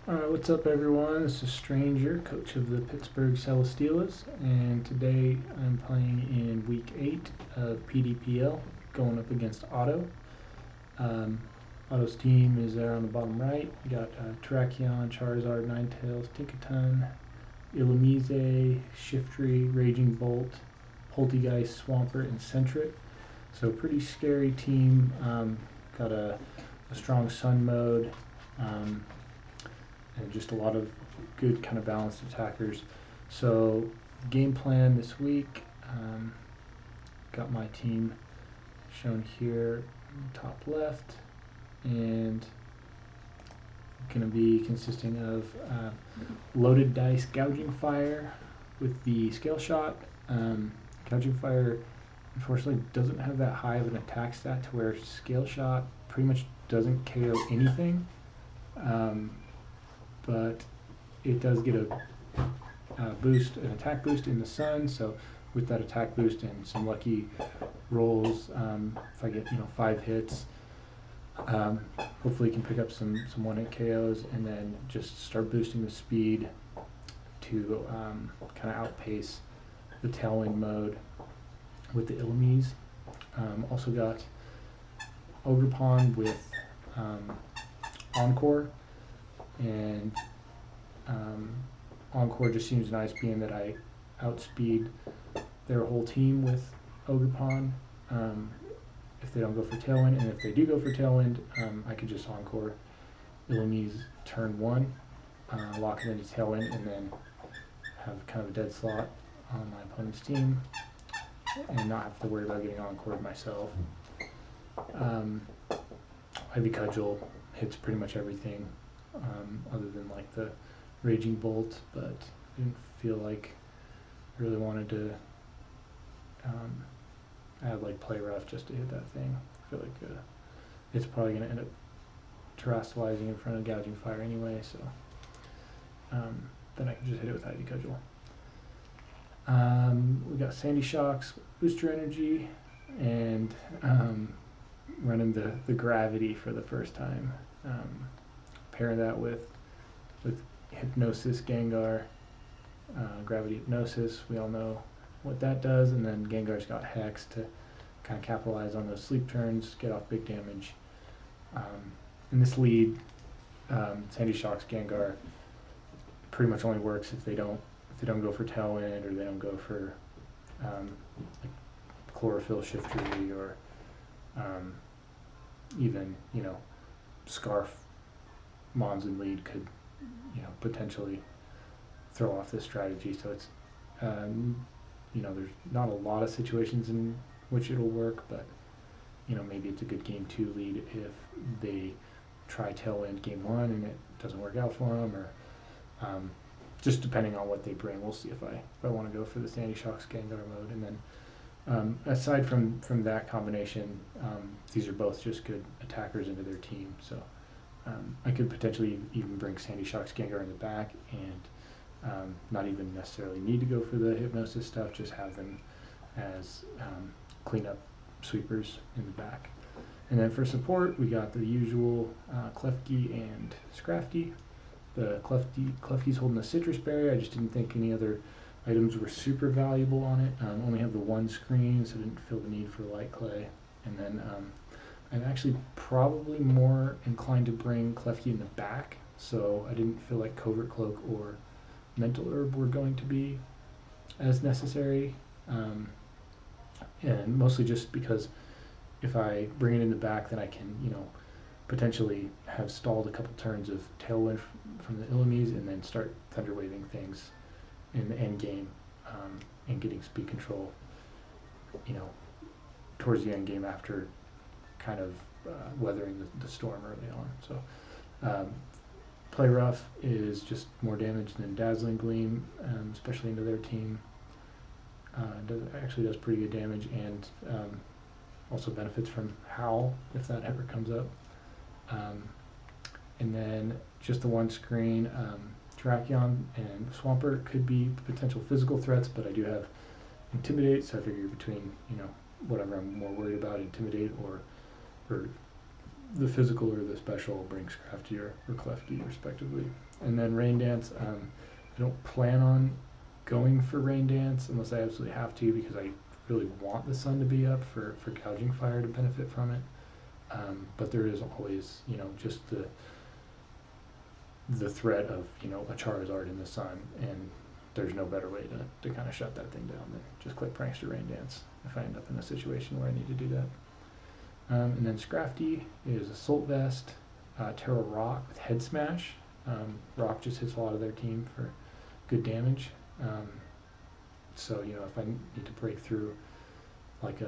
What's up, everyone? This is Stranger, coach of the Pittsburgh Celestelas, and today I'm playing in Week 8 of PDPL, going up against Otto. Otto's team is there on the bottom right. We got Terrakion, Charizard, Ninetales, Tinkaton, Illumise, Shiftry, Raging Bolt, Poltegeist, Swampert, and Sentret. So pretty scary team. Got a strong Sun mode. And just a lot of good kind of balanced attackers. So game plan this week, got my team shown here top left, and going to be consisting of loaded dice gouging fire with the scale shot. Gouging fire unfortunately doesn't have that high of an attack stat to where scale shot pretty much doesn't KO anything. But it does get a boost, an attack boost in the sun. So with that attack boost and some lucky rolls, if I get 5 hits, hopefully can pick up some 1-hit KOs, and then just start boosting the speed to kind of outpace the Tailwind mode with the Illumise. Also got Ogerpon with Encore. And Encore just seems nice, being that I outspeed their whole team with Ogerpon if they don't go for Tailwind, and if they do go for Tailwind, I could just Encore Illumise turn 1, lock it into Tailwind, and then have kind of a dead slot on my opponent's team and not have to worry about getting Encored myself. Ivy Cudgel hits pretty much everything, other than like the Raging Bolt, but I didn't feel like I really wanted to add like Play Rough just to hit that thing. I feel like it's probably going to end up terrestrializing in front of Gouging Fire anyway, so then I can just hit it with Ivy Cudgel. We got Sandy Shocks, Booster Energy, and running the Gravity for the first time. Pair that with Hypnosis Gengar, Gravity Hypnosis. We all know what that does, and then Gengar's got Hex to kind of capitalize on those sleep turns, get off big damage. In this lead, Sandy Shocks Gengar pretty much only works if they don't go for Tailwind, or they don't go for like Chlorophyll Shiftry, or even Scarf Mons in lead could potentially throw off this strategy. So it's there's not a lot of situations in which it'll work, but maybe it's a good game 2 lead if they try Tailwind game 1 and it doesn't work out for them, or just depending on what they bring. We'll see if I want to go for the Sandy Shocks Gengar mode. And then aside from that combination, these are both just good attackers into their team, so I could potentially even bring Sandy Shocks Gengar in the back and not even necessarily need to go for the Hypnosis stuff, just have them as cleanup sweepers in the back. And then for support, we got the usual Klefki and Scrafty. The Klefki's holding a Citrus Berry. I just didn't think any other items were super valuable on it. Only have the one screen, so I didn't feel the need for Light Clay. And then I'm actually probably more inclined to bring Klefki in the back, so I didn't feel like Covert Cloak or Mental Herb were going to be as necessary. And mostly just because if I bring it in the back, then I can, potentially have stalled a couple turns of Tailwind from the Illumise, and then start Thunder Waving things in the end game, and getting speed control, towards the end game after kind of weathering the storm early on. So Play Rough is just more damage than Dazzling Gleam, especially into their team. Actually does pretty good damage, and also benefits from Howl if that ever comes up. And then just the one screen, Terrakion and Swampert could be potential physical threats, but I do have Intimidate, so I figure between whatever I'm more worried about, Intimidate or the physical or the special brings Crafty or Clefty respectively. And then Rain Dance, I don't plan on going for Rain Dance unless I absolutely have to, because I really want the sun to be up for gouging fire to benefit from it. But there is always, just the threat of, a Charizard in the sun, and there's no better way to kind of shut that thing down than just click Prankster Rain Dance if I end up in a situation where I need to do that. And then Scrafty is Assault Vest, Terra Rock with Head Smash. Rock just hits a lot of their team for good damage. So, if I need to break through, like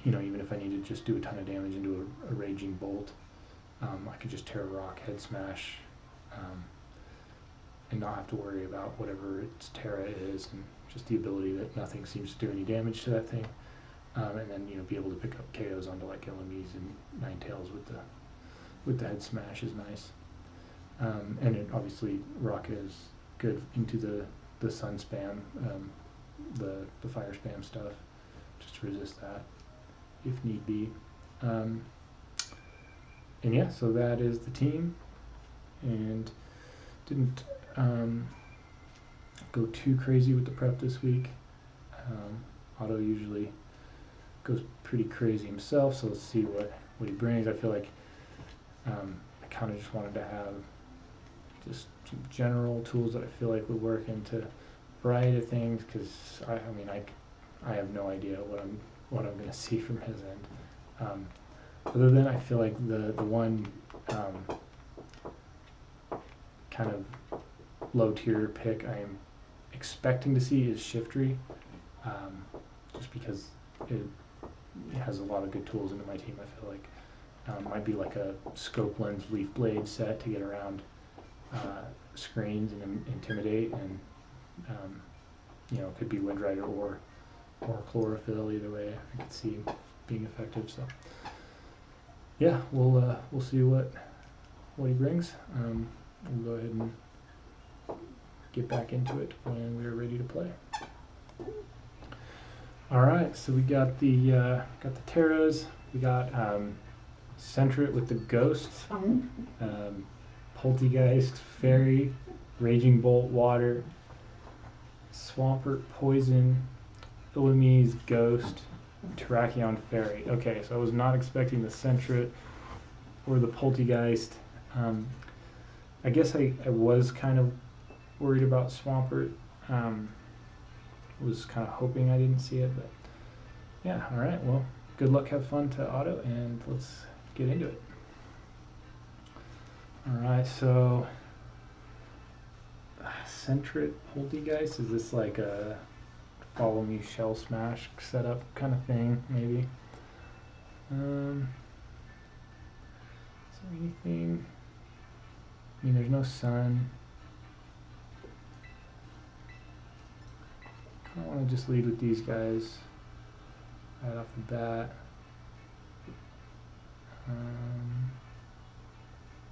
even if I need to just do a ton of damage into a Raging Bolt, I could just Terra Rock, Head Smash, and not have to worry about whatever its Terra is, and just the ability that nothing seems to do any damage to that thing. And then be able to pick up KOs onto like LMEs and Ninetales with the Head Smash is nice. And it obviously Rock is good into the sun spam, the fire spam stuff, just to resist that if need be. And yeah, so that is the team, and didn't go too crazy with the prep this week. Otto usually goes pretty crazy himself, so let's see what he brings. I feel like I kind of just wanted to have just some general tools that I feel like would work into a variety of things, because I have no idea what I'm going to see from his end. Other than I feel like the one kind of low tier pick I am expecting to see is Shiftry, just because it has a lot of good tools into my team. I feel like might be like a Scope Lens Leaf Blade set to get around screens and intimidate, and it could be Windrider or Chlorophyll. Either way, I could see being effective. So yeah, we'll see what he brings. We'll go ahead and get back into it when we are ready to play. All right, so we got the Terras. We got Sentret with the Ghost, Poltegeist, Fairy, Raging Bolt, Water, Swampert, Poison, Illumise, Ghost, Terrakion, Fairy. Okay, so I was not expecting the Sentret or the Poltegeist. I guess I was kind of worried about Swampert. Was kind of hoping I didn't see it, but yeah, all right, well, good luck, have fun to Otto, and let's get into it. All right, so Sentret Poltegeist, is this like a follow me Shell Smash setup kind of thing, maybe? Is there anything? I mean, there's no sun. I want to just lead with these guys right off the bat.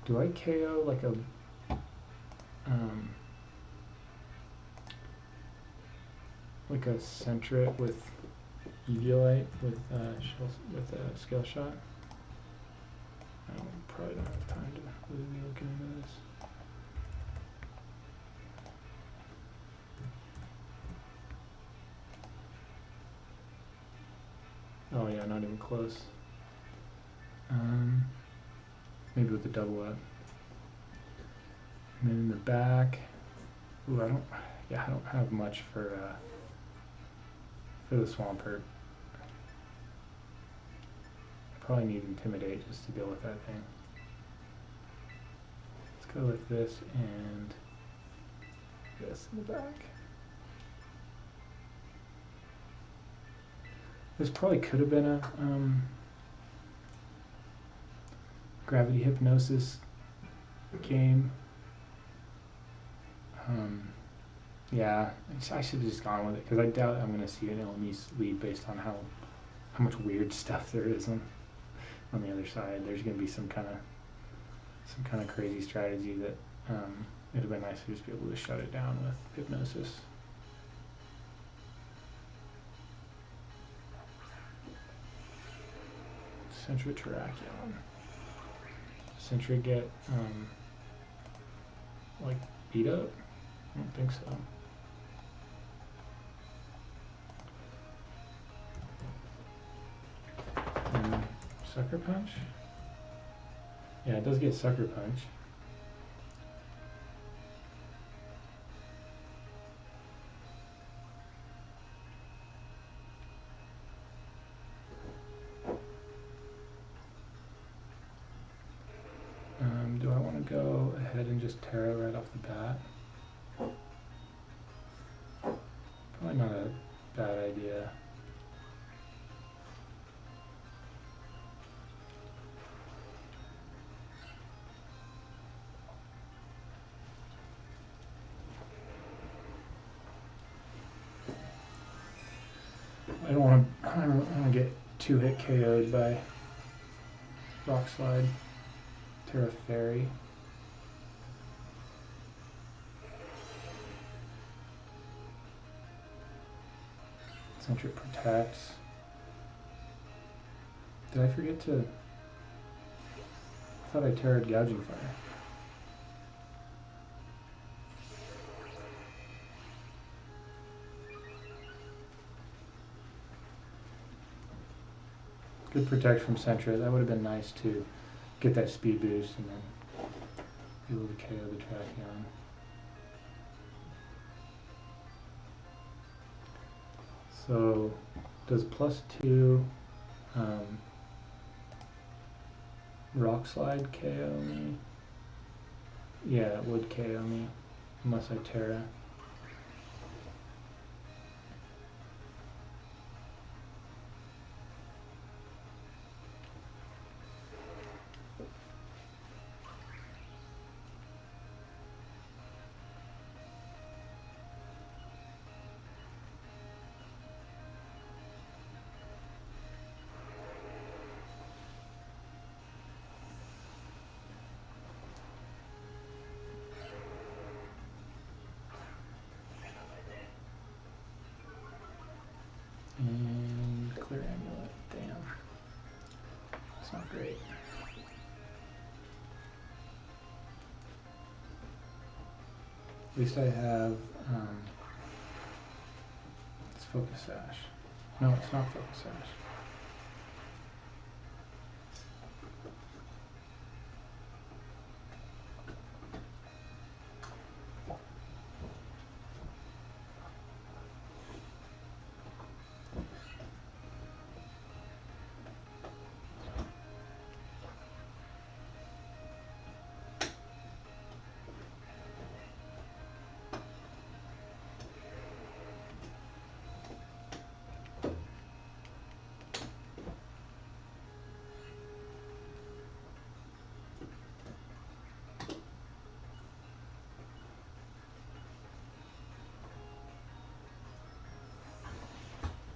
Do I KO like a Sentret with Eviolite with a Skill Shot? I probably don't have time to really be looking into this. Oh yeah, not even close. Maybe with the double up. And then in the back, ooh, I don't have much for the Swampert. I probably need Intimidate just to deal with that thing. Let's go with this and this in the back. This probably could have been a Gravity Hypnosis game. Yeah, I should have just gone with it, because I doubt I'm going to see an LME lead based on how much weird stuff there is on the other side. There's going to be some kind of crazy strategy that it would have been nice to just be able to shut it down with Hypnosis. Sentret Terrakion. Sentry get like beat up? I don't think so. Sucker Punch? Yeah, it does get Sucker Punch. Do I want to go ahead and just Terra right off the bat? Probably not a bad idea. I don't want to get 2-hit KO'd by Rock Slide, Terra Fairy. Sentry protects. Did I forget to? I thought I Terra'd Gouging Fire. Good protect from Sentra. That would have been nice to get that speed boost and then be able to KO the Tracheon. So does +2 Rock Slide KO me? Yeah, it would KO me unless I Terra. And Clear Amulet, damn. It's not great. At least I have, it's Focus Sash. No, it's not Focus Sash.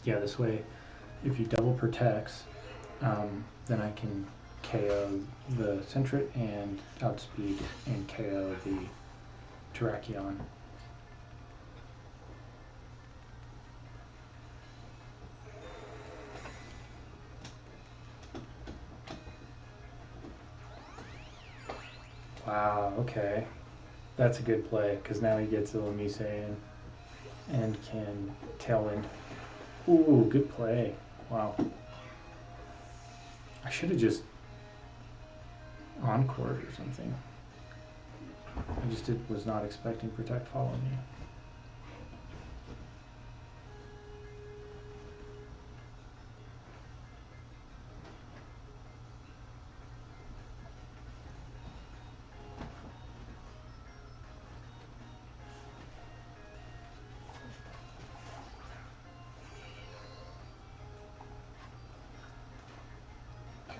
Yeah, this way, if he double protects, then I can KO the Sentret and outspeed and KO the Terrakion. Wow, okay. That's a good play, because now he gets a little Misei and can Tailwind. Ooh, good play. Wow. I should have just Encored or something. I just was not expecting Protect Follow Me.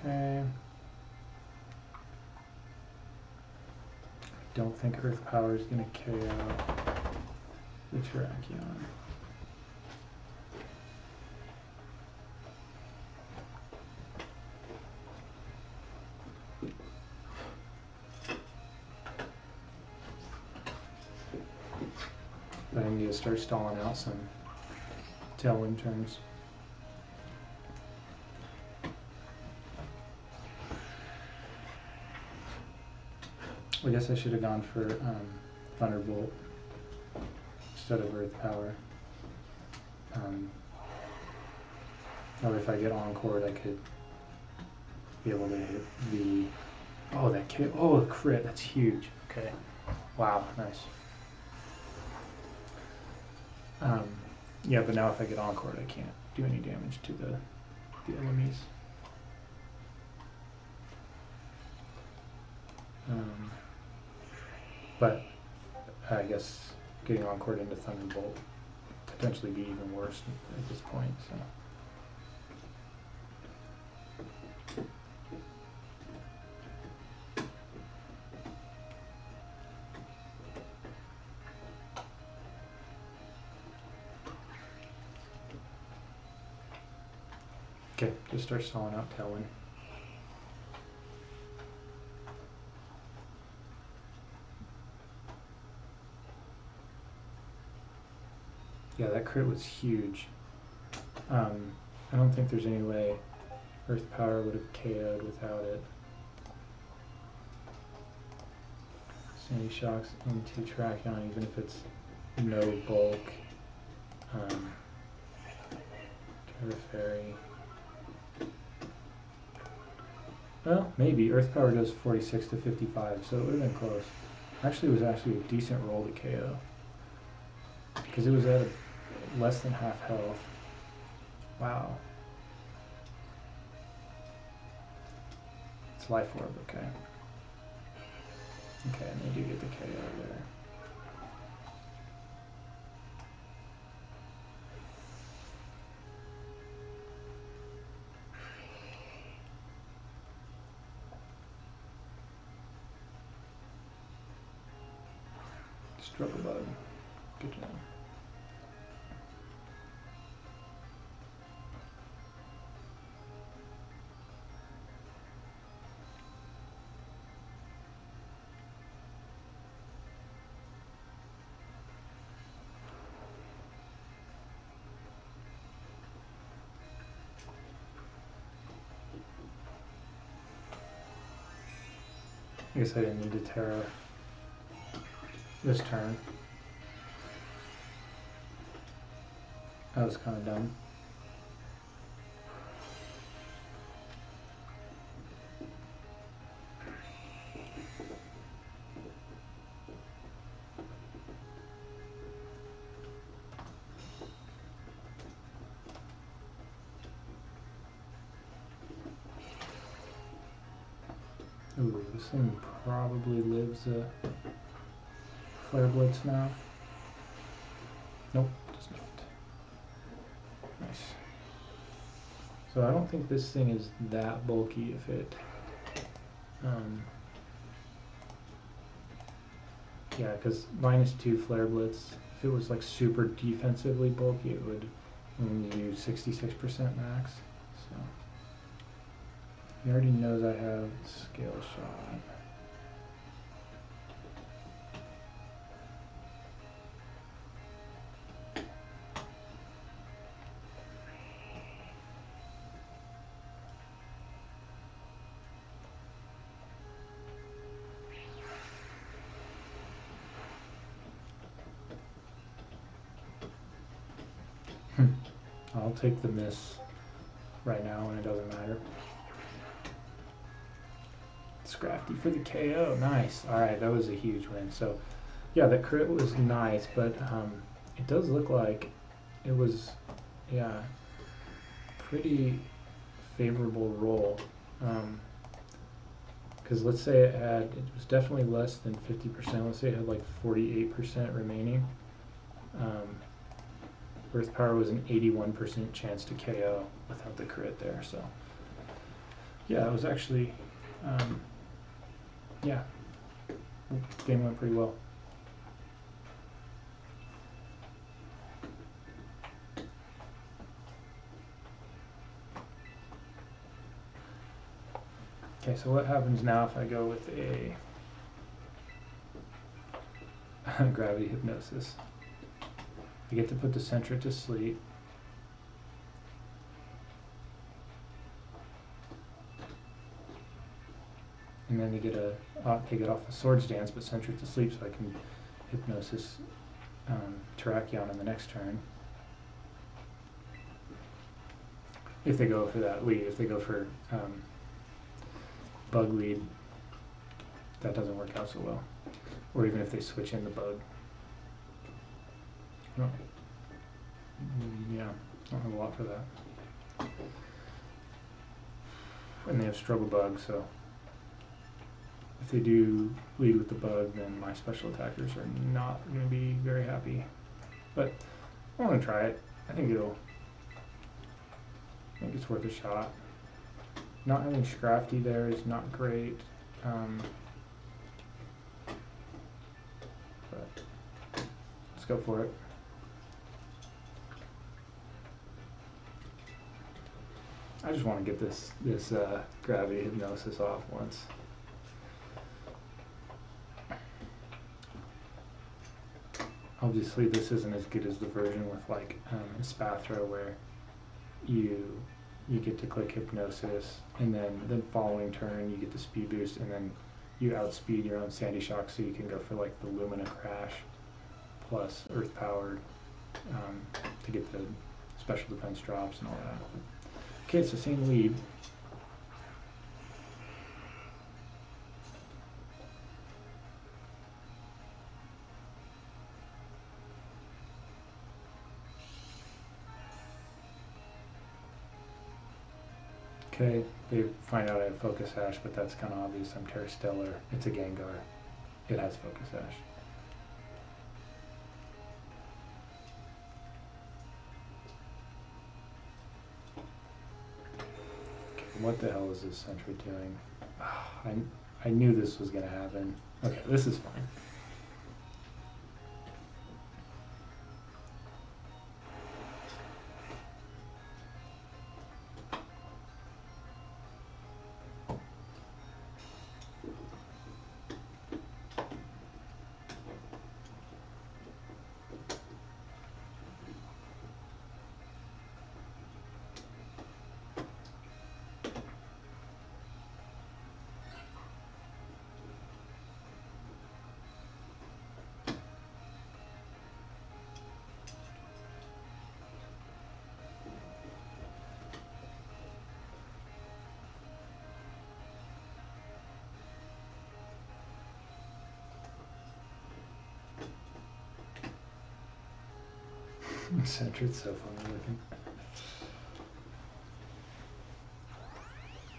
Okay. Don't think Earth Power is going to KO the Terrakion. But I need to start stalling out some Tailwind turns. I guess I should have gone for Thunderbolt instead of Earth Power. Or if I get Encored, I could be able to hit the... Oh, that K... Oh, a crit. That's huge. Okay. Wow, nice. Yeah, but now if I get Encored, I can't do any damage to the enemies. But I guess getting Encored into Thunderbolt potentially be even worse at this point. So. Okay, just start stalling out Tailwind. Yeah, that crit was huge. I don't think there's any way Earth Power would have KO'd without it. Sandy Shocks into Tracheon, even if it's no bulk. Terra Fairy. Well, maybe. Earth Power does 46 to 55, so it would have been close. Actually, it was actually a decent roll to KO. Because it was at less than half health. Wow. It's Life Orb, okay. Okay, and they do get the KO there. Struggle Bug. Good job. I guess I didn't need to Terra this turn. That was kind of dumb. Ooh, this thing probably lives a Flare Blitz now. Nope, does not. Nice. So I don't think this thing is that bulky if it... yeah, because -2 Flare Blitz, if it was like super defensively bulky, it would only do 66% max. So he already knows I have Scale Shot. I'll take the miss right now and it doesn't matter. Scrafty for the KO, nice. Alright, that was a huge win. So yeah, the crit was nice, but it does look like it was, yeah, pretty favorable roll. Because let's say it was definitely less than 50%. Let's say it had like 48% remaining. Earth Power was an 81% chance to KO without the crit there. So yeah, it was actually, yeah, game went pretty well. Okay, so what happens now if I go with a Gravity Hypnosis? I get to put the Sentra to sleep. and then they get off the Swords Dance, but Sentry's asleep, so I can Hypnosis Terrakion in the next turn. If they go for that lead, if they go for Bug lead, that doesn't work out so well. Or even if they switch in the Bug. Oh. Yeah, I don't have a lot for that. And they have Struggle Bug, so if they do lead with the Bug, then my special attackers are not going to be very happy. But I want to try it. I think it's worth a shot. Not having Scrafty there is not great. But let's go for it. I just want to get this Gravity Hypnosis off once. Obviously, this isn't as good as the version with like Spathra, where you get to click Hypnosis, and then the following turn you get the speed boost, and then you outspeed your own Sandy Shock, so you can go for like the Lumina Crash plus Earth Power to get the special defense drops and all that. Okay, it's the same lead. Okay, they find out I have Focus Sash, but that's kind of obvious. I'm Terra Stellar. It's a Gengar. It has Focus Sash. Okay, what the hell is this Sentry doing? I knew this was going to happen. Okay, this is fine. Sentry's so funny looking.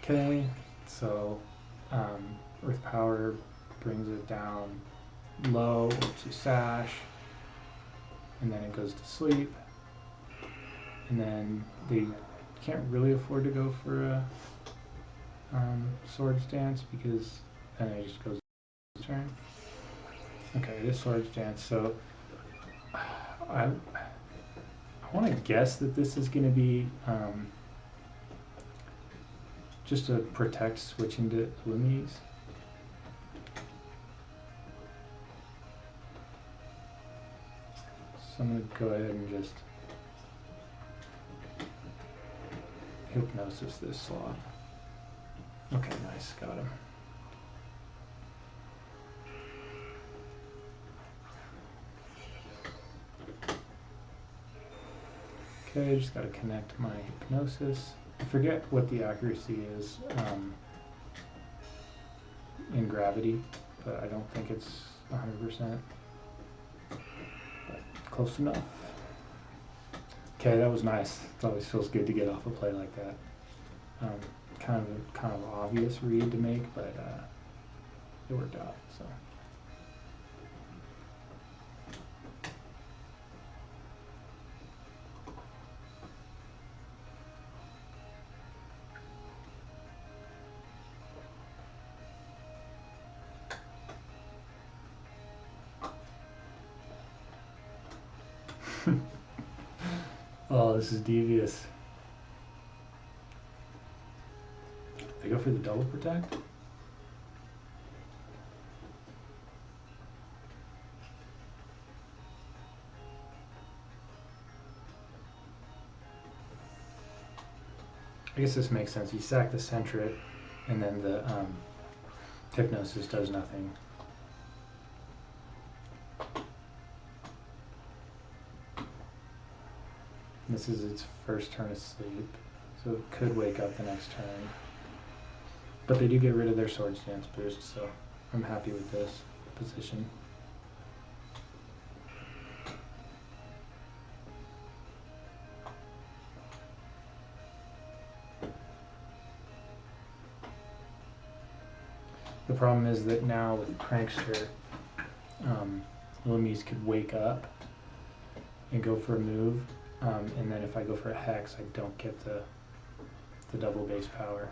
Okay, so Earth Power brings it down low to Sash, and then it goes to sleep, and then they can't really afford to go for a Swords Dance because then it just goes to turn. Okay, it is Swords Dance, so I want to guess that this is going to be just a Protect switch into Lumies. So I'm going to go ahead and just Hypnosis this slot. Okay, nice, got him. Okay, just got to connect my Hypnosis. I forget what the accuracy is in Gravity, but I don't think it's 100%. But close enough. Okay, that was nice. It always feels good to get off a play like that. Kind of obvious read to make, but it worked out. So. Oh, this is devious. They go for the double protect? I guess this makes sense. You sack the Sentret, and then the Hypnosis does nothing. This is its first turn of sleep, so it could wake up the next turn. But they do get rid of their Swords Dance boost, so I'm happy with this position. The problem is that now with Prankster, Lemmy's could wake up and go for a move, and then if I go for a Hex, I don't get the double base power.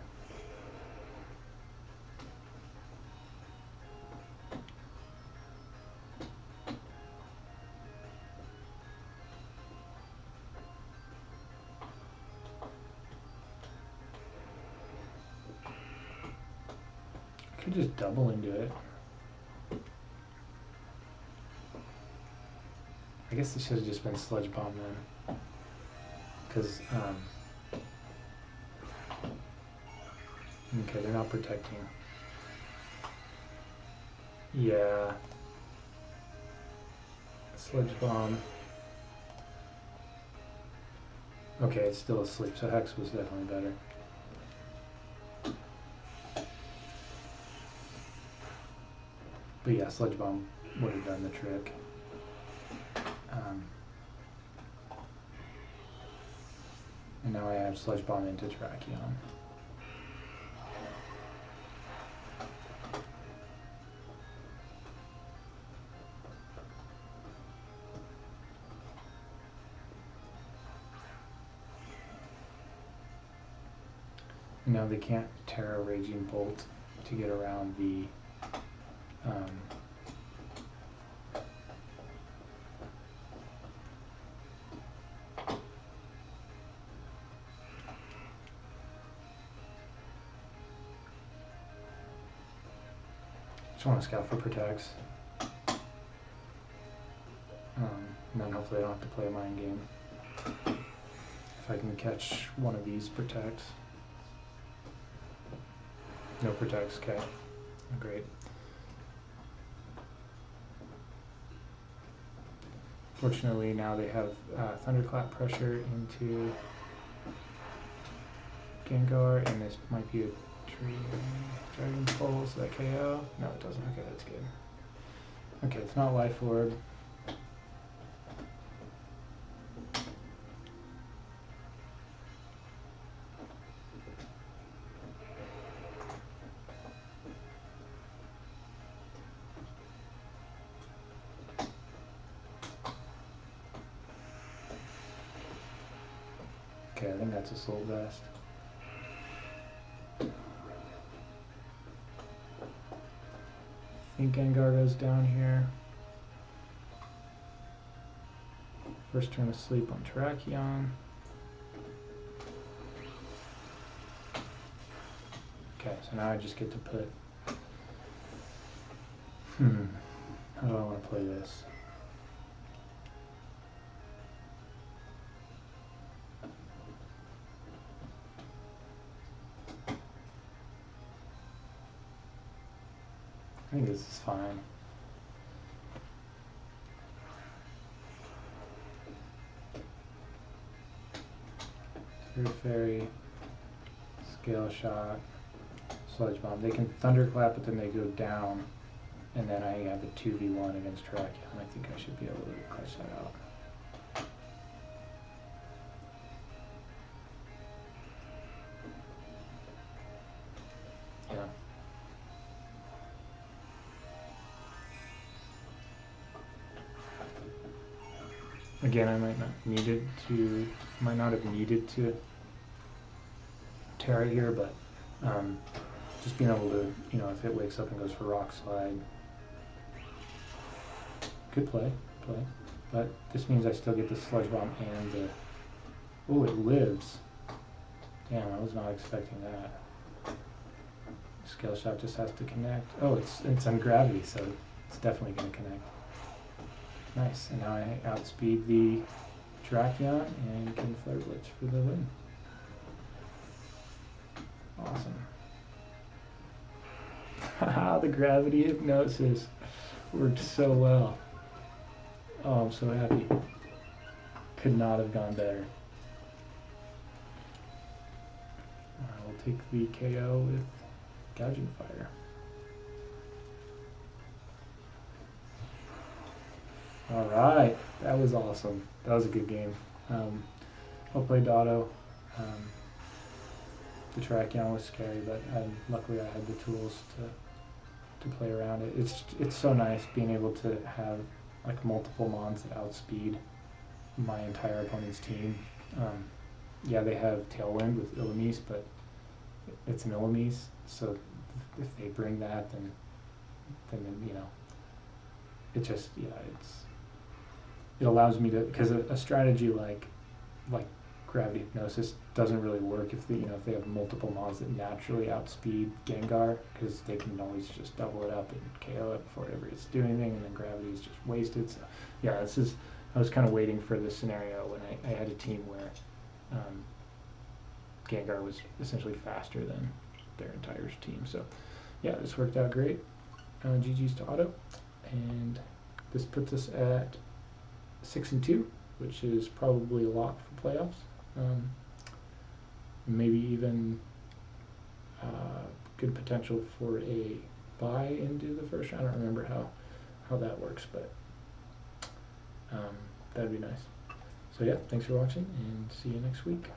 I could just double into it. I guess this should have just been Sludge Bomb then. Because, okay, they're not protecting. Yeah. Sludge Bomb. Okay, it's still asleep, so Hex was definitely better. But yeah, Sludge Bomb would have done the trick. And now I have Sludge Bomb into Terrakion. And now they can't Terra Raging Bolt to get around the just want to scout for protects. And then hopefully I don't have to play a mind game. If I can catch one of these protects. No protects, okay. Great. Fortunately now they have Thunderclap pressure into Gengar, and this might be a Dragon Pulse, that KO? No, it doesn't. Okay, that's good. Okay, it's not Life Orb. Okay, I think that's a Soul Vest. I think Gengar goes down here. First turn of sleep on Terrakion. Okay, so now I just get to put... How do I want to play this? I think this is fine. Spirit Fairy, Scale Shot, Sludge Bomb. They can Thunderclap, but then they go down, and then I have a 2v1 against Terrakion. I think I should be able to clutch that out. Yeah. Again, I might not have needed to Terra here, but just being able to, if it wakes up and goes for Rock Slide, good play. But this means I still get the Sludge Bomb and the... Oh, it lives. Damn, I was not expecting that. Scale Shot just has to connect. Oh, it's on gravity, so it's definitely going to connect. Nice, and now I outspeed the Terrakion and can Flare Blitz for the win. Awesome. The gravity hypnosis worked so well. Oh, I'm so happy. Could not have gone better. I will take the KO with Gouging Fire. Alright, that was awesome. That was a good game. Well played, Otto. The track was scary, but luckily I had the tools to play around it. It's so nice being able to have like multiple mons that outspeed my entire opponent's team. Yeah, they have Tailwind with Illumise, but it's an Illumise, so if they bring that, then you know, it just it allows me to, because a strategy like gravity hypnosis doesn't really work if if they have multiple mons that naturally outspeed Gengar, because they can always just double it up and KO it before ever it's doing anything, and then gravity is just wasted. So yeah, I was kind of waiting for this scenario when I had a team where Gengar was essentially faster than their entire team. So yeah, this worked out great. GG's to Otto, and this puts us at 6-2, which is probably a lot for playoffs. Maybe even good potential for a bye into the first round. I don't remember how that works, but that'd be nice. So yeah, thanks for watching, and see you next week.